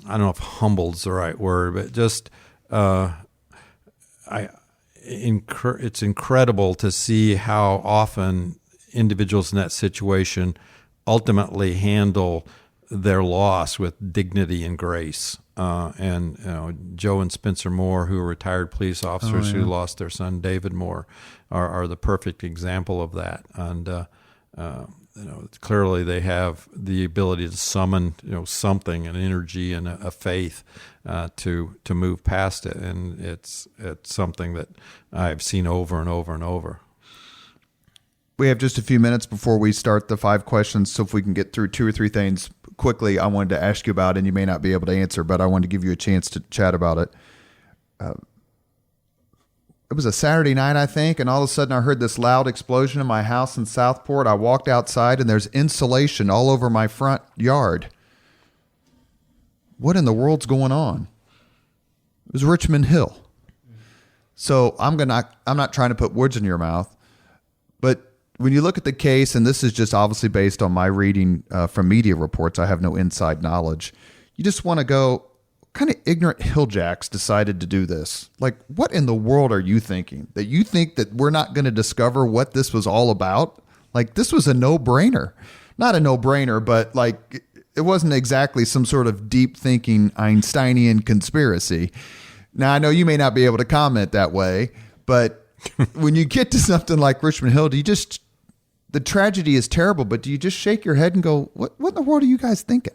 don't know if humbled's the right word, but just it's incredible to see how often individuals in that situation ultimately handle their loss with dignity and grace. And Joe and Spencer Moore, who are retired police officers who lost their son David Moore, are the perfect example of that. And clearly they have the ability to summon, something, an energy and a faith to move past it, and it's something that I've seen over and over and over. We have just a few minutes before we start the 5 questions, so if we can get through 2 or 3 things quickly, I wanted to ask you about, and you may not be able to answer, but I wanted to give you a chance to chat about it. It was a Saturday night, I think, and all of a sudden I heard this loud explosion in my house in Southport. I walked outside, and there's insulation all over my front yard. What in the world's going on? It was Richmond Hill. So I'm not trying to put words in your mouth, but when you look at the case, and this is just obviously based on my reading from media reports, I have no inside knowledge. You just want to go, kind of ignorant hilljacks decided to do this. Like, what in the world are you thinking? That you think that we're not going to discover what this was all about? Like, this was a no-brainer. Not a no-brainer, but like, it wasn't exactly some sort of deep thinking Einsteinian conspiracy. Now, I know you may not be able to comment that way, but when you get to something like Richmond Hill, the tragedy is terrible, but do you just shake your head and go, what in the world are you guys thinking?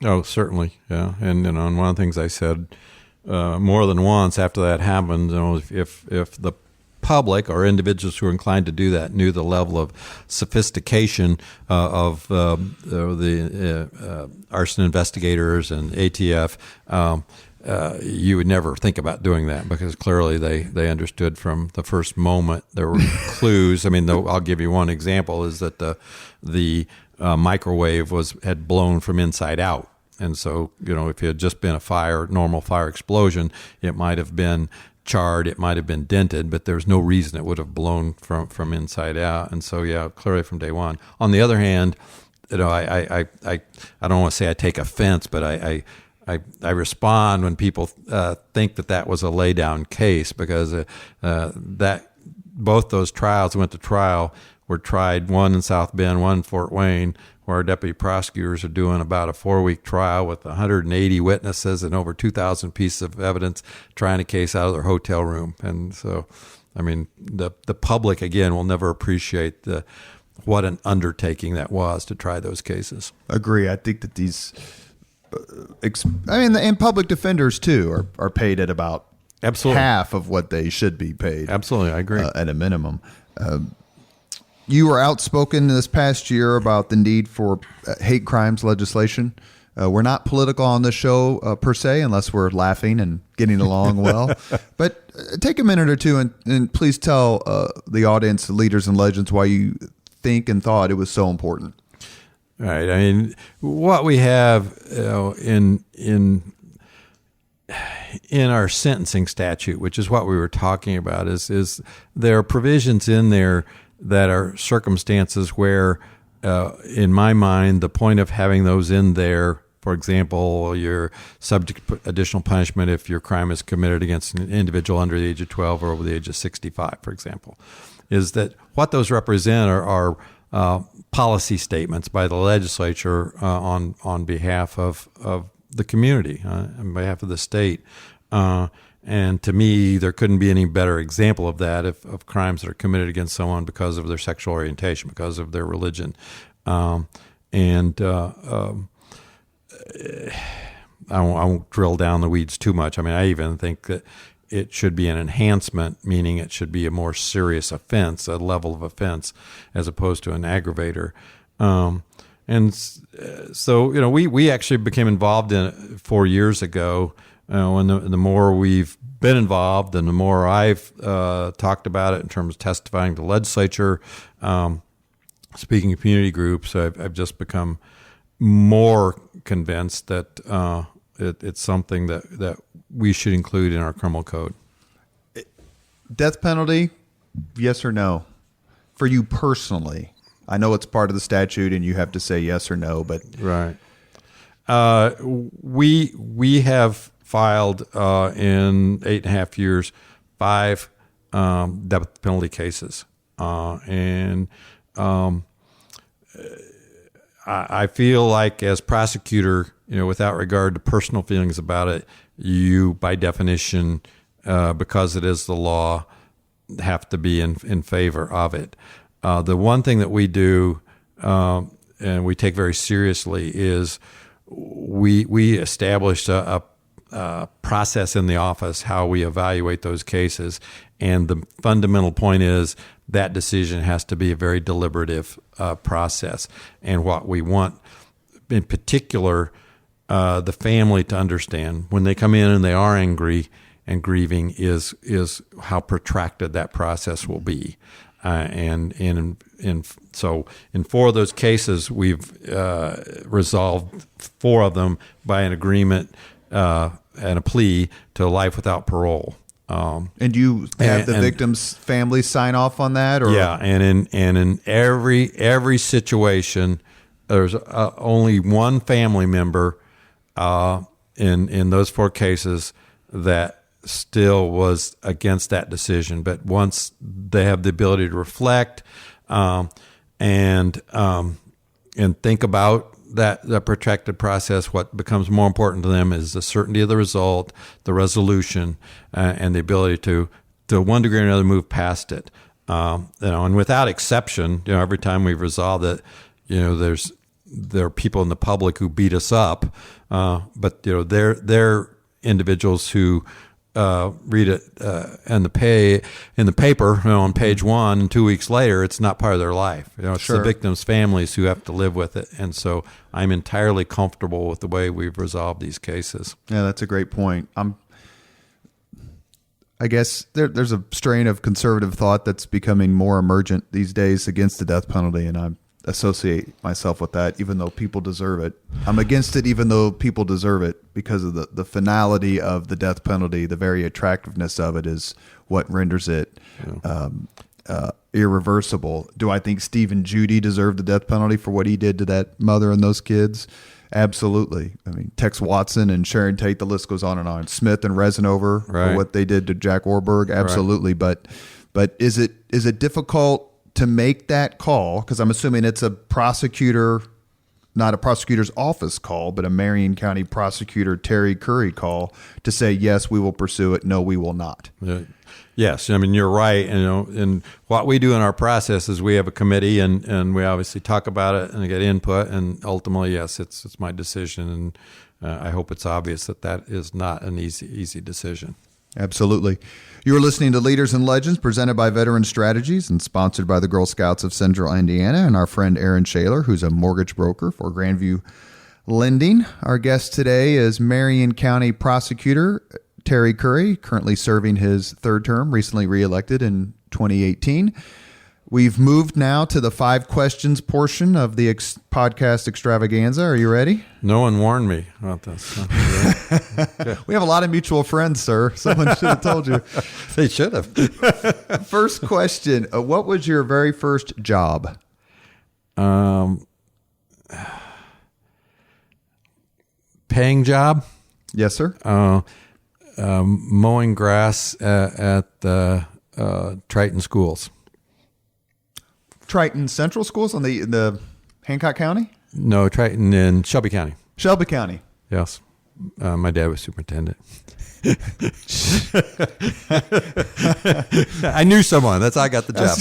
Oh, certainly, yeah. And one of the things I said more than once after that happened, if the public or individuals who are inclined to do that knew the level of sophistication of the arson investigators and ATF, you would never think about doing that, because clearly they understood from the first moment there were clues. I mean, I'll give you one example, is that the microwave had blown from inside out. And so, if it had just been a normal fire explosion, it might have been charred, it might have been dented, but there's no reason it would have blown from inside out. And so, yeah, clearly from day one. On the other hand, I don't want to say I take offense, but I respond when people think that was a laydown case, because that both those trials went to trial were tried, one in South Bend, one in Fort Wayne, where our deputy prosecutors are doing about a 4-week trial with 180 witnesses and over 2,000 pieces of evidence, trying a case out of their hotel room. And so, I mean, the public, again, will never appreciate what an undertaking that was to try those cases. Agree. I think that these, and public defenders too are paid at about absolutely half of what they should be paid. Absolutely, I agree. At a minimum. You were outspoken this past year about the need for hate crimes legislation. We're not political on this show per se, unless we're laughing and getting along well. But take a minute or two and please tell the audience, the leaders and legends, why you think and thought it was so important. All right. I mean, what we have in our sentencing statute, which is what we were talking about, is there are provisions in there that are circumstances where, in my mind, the point of having those in there, for example, you're subject to additional punishment if your crime is committed against an individual under the age of 12 or over the age of 65, for example, is that what those represent are policy statements by the legislature on behalf of the community, on behalf of the state. And to me, there couldn't be any better example of that of crimes that are committed against someone because of their sexual orientation, because of their religion. I won't drill down the weeds too much. I mean, I even think that it should be an enhancement, meaning it should be a more serious offense, a level of offense, as opposed to an aggravator. So, we actually became involved in it 4 years ago. And the more we've been involved and the more I've talked about it in terms of testifying to the legislature, speaking to community groups, I've just become more convinced that it's something that we should include in our criminal code. Death penalty, yes or no? For you personally, I know it's part of the statute and you have to say yes or no, but right. We have filed in 8.5 years 5 death penalty cases, and I feel like as prosecutor, without regard to personal feelings about it, you by definition, because it is the law, have to be in favor of it. The one thing that we do and we take very seriously is we established a process in the office how we evaluate those cases, and the fundamental point is that decision has to be a very deliberative process. And what we want, in particular, the family to understand when they come in and they are angry and grieving is how protracted that process will be. So in 4 of those cases, we've resolved 4 of them by an agreement and a plea to life without parole. And you have the victim's family sign off on that, or yeah, and in every situation, there's only one family member in those 4 cases that still was against that decision. But once they have the ability to reflect and think about that protracted process, what becomes more important to them is the certainty of the result, the resolution, and the ability to one degree or another move past it. And without exception, every time we've resolved it, there are people in the public who beat us up, but they're individuals who read it in the paper on page 1, and 2 weeks later it's not part of their life. It's Sure. the victims' families who have to live with it, and so I'm entirely comfortable with the way we've resolved these cases. Yeah, that's a great point. I guess there's a strain of conservative thought that's becoming more emergent these days against the death penalty, and I associate myself with that, even though people deserve it. I'm against it, even though people deserve it, because of the finality of the death penalty. The very attractiveness of it is what renders it irreversible. Do I think Stephen Judy deserved the death penalty for what he did to that mother and those kids? Absolutely. I mean, Tex Watson and Sharon Tate, the list goes on and on. Smith and Resinover for what they did to Jack Warburg, absolutely. Right. But is it difficult to make that call? Because I'm assuming it's a prosecutor, not a prosecutor's office call, but a Marion County prosecutor, Terry Curry call to say, yes, we will pursue it. No, we will not. Yes. I mean, you're right. And what we do in our process is we have a committee and we obviously talk about it and get input. And ultimately, yes, it's my decision. And I hope it's obvious that is not an easy decision. Absolutely. You are listening to Leaders and Legends, presented by Veteran Strategies and sponsored by the Girl Scouts of Central Indiana and our friend Aaron Shaler, who's a mortgage broker for Grandview Lending. Our guest today is Marion County Prosecutor Terry Curry, currently serving his 3rd term, recently reelected in 2018. We've moved now to the 5 questions portion of the podcast extravaganza. Are you ready? No one warned me about this. We have a lot of mutual friends, sir. Someone should have told you. They should have. First question. What was your very first job? Paying job? Yes, sir. Mowing grass at the Triton schools. Triton Central Schools in the Hancock County? No, Triton in Shelby County. Shelby County. Yes. My dad was superintendent. I knew someone. That's how I got the job.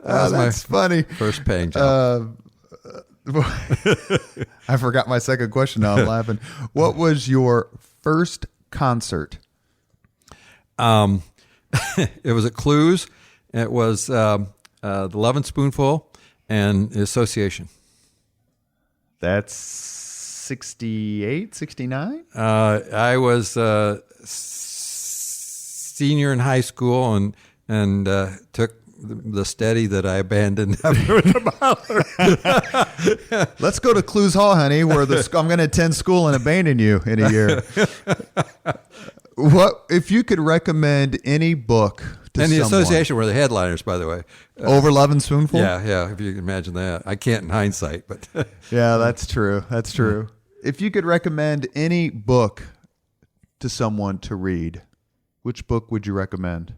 That's funny. First paying job. I forgot my second question. Now I'm laughing. What was your first concert? It was at Clues. It was the Love and Spoonful and the Association. That's 68, 69? I was senior in high school and took the steady that I abandoned. Let's go to Clues Hall, honey, where I'm going to attend school and abandon you in a year. What if you could recommend any book to and the someone? Association were the headliners, by the way. Over Love and Spoonful? Yeah, if you can imagine that. I can't in hindsight, but yeah, that's true. That's true. If you could recommend any book to someone to read, which book would you recommend?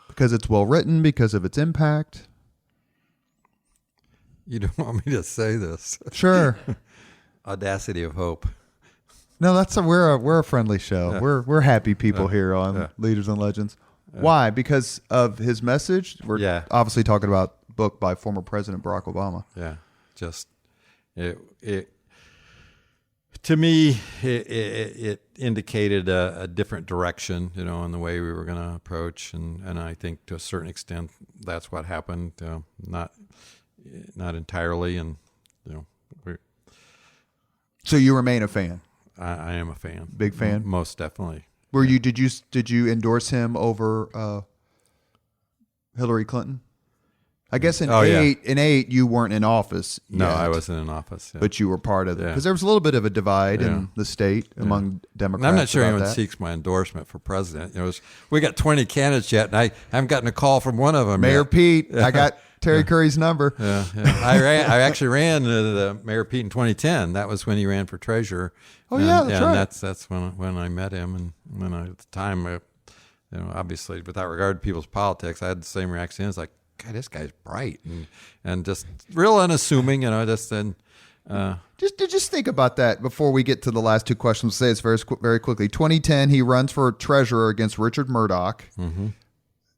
Because it's well written, because of its impact. You don't want me to say this. Sure. Audacity of Hope. No, we're a friendly show. Yeah. We're happy people here on Leaders and Legends. Why? Because of his message? We're obviously talking about a book by former President Barack Obama. Yeah, just it to me, it indicated a different direction, in the way we were going to approach, and I think to a certain extent that's what happened. Not entirely, and So you remain a fan? I am a fan, big fan, most definitely. Were you? Did you endorse him over Hillary Clinton? I guess in '08 you weren't in office yet. No, I wasn't in office. Yeah. But you were part of it. Because there was a little bit of a divide in the state among Democrats. And I'm not sure anyone seeks my endorsement for president. We got 20 candidates yet, and I haven't gotten a call from one of them Mayor yet. Pete, I got Terry Curry's number. Yeah. I actually ran the Mayor Pete in 2010. That was when he ran for treasurer. Oh, yeah, that's right. That's when I met him. And when at the time, obviously, without regard to people's politics, I had the same reaction. It's like, God, this guy's bright and just real unassuming, just think about that before we get to the last two questions. We'll say this very quickly. 2010, he runs for treasurer against Richard Murdoch. Mm-hmm.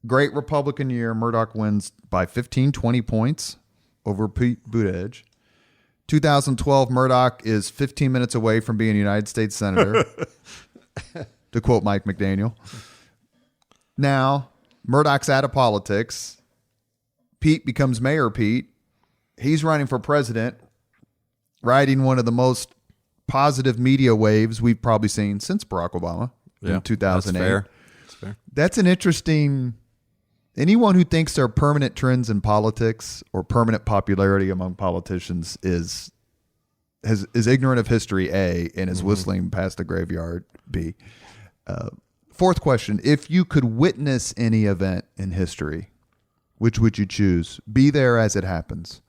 Great Republican year. Murdoch wins by 15, 20 points over Pete Buttigieg. 2012, Murdoch is 15 minutes away from being a United States Senator, to quote Mike McDaniel. Now, Murdoch's out of politics. Pete becomes Mayor Pete. He's running for president, riding one of the most positive media waves we've probably seen since Barack Obama in 2008. That's fair. That's an interesting... Anyone who thinks there are permanent trends in politics or permanent popularity among politicians is ignorant of history, A, and is whistling past the graveyard, B. Fourth question. If you could witness any event in history, which would you choose? Be there as it happens.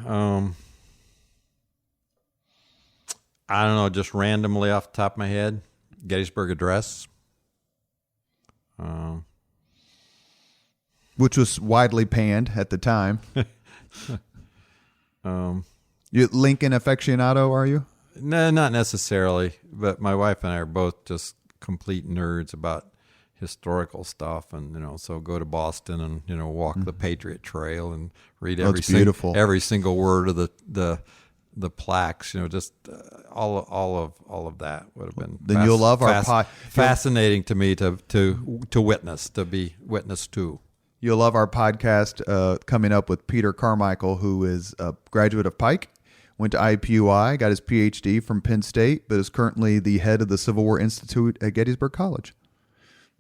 I don't know, just randomly off the top of my head, Gettysburg Address. Which was widely panned at the time. You Lincoln aficionado, are you? No, not necessarily. But my wife and I are both just complete nerds about historical stuff, and so go to Boston and walk the Patriot Trail and read every single word of the plaques. Just all of that would have been. Then you'll love fascinating to me to witness, to be witness to. You'll love our podcast coming up with Peter Carmichael, who is a graduate of Pike, went to IPUI, got his PhD from Penn State, but is currently the head of the Civil War Institute at Gettysburg College.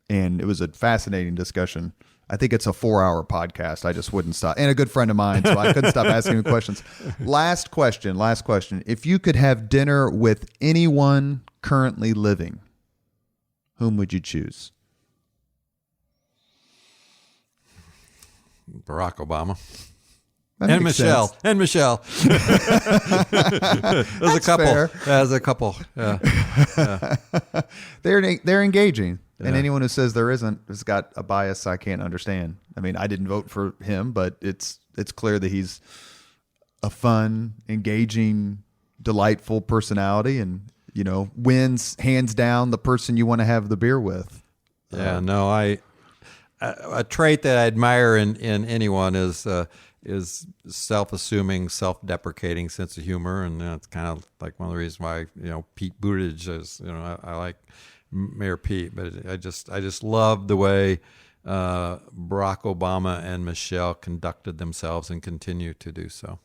And it was a fascinating discussion. I think it's a 4-hour podcast. I just wouldn't stop. And a good friend of mine, so I couldn't stop asking him questions. Last question. If you could have dinner with anyone currently living, whom would you choose? Barack Obama. And Michelle. Sense. And Michelle. There's a couple. Fair. There's a couple. Yeah. They're engaging. Yeah. And anyone who says there isn't has got a bias I can't understand. I mean, I didn't vote for him, but it's clear that he's a fun, engaging, delightful personality, and wins hands down the person you want to have the beer with. Yeah, no, a trait that I admire in anyone is self-assuming, self-deprecating sense of humor, and that's kind of like one of the reasons why Pete Buttigieg is I like Mayor Pete, but I just love the way Barack Obama and Michelle conducted themselves and continue to do so.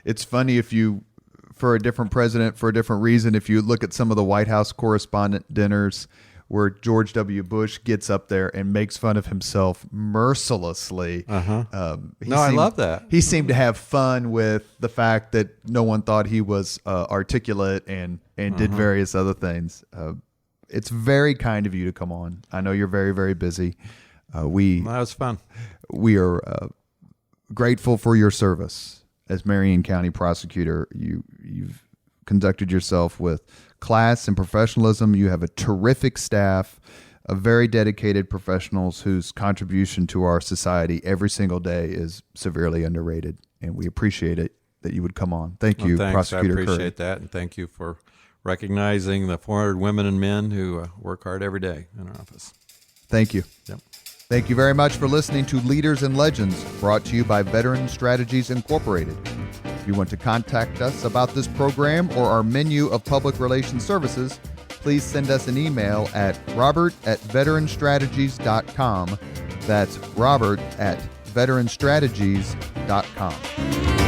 It's funny for a different president, for a different reason, if you look at some of the White House correspondent dinners where George W. Bush gets up there and makes fun of himself mercilessly. I love that. He seemed to have fun with the fact that no one thought he was articulate and did various other things. It's very kind of you to come on. I know you're very, very busy. That was fun. We are grateful for your service as Marion County Prosecutor. You've conducted yourself with class and professionalism. You have a terrific staff of very dedicated professionals whose contribution to our society every single day is severely underrated, and we appreciate it that you would come on. Thank you, thanks. Prosecutor I appreciate Curry. that, and thank you for recognizing the 400 women and men who work hard every day in our office. Thank you. Yep. Thank you very much for listening to Leaders and Legends, brought to you by Veteran Strategies Incorporated. If you want to contact us about this program or our menu of public relations services, please send us an email at robert@veteranstrategies.com. That's robert@veteranstrategies.com.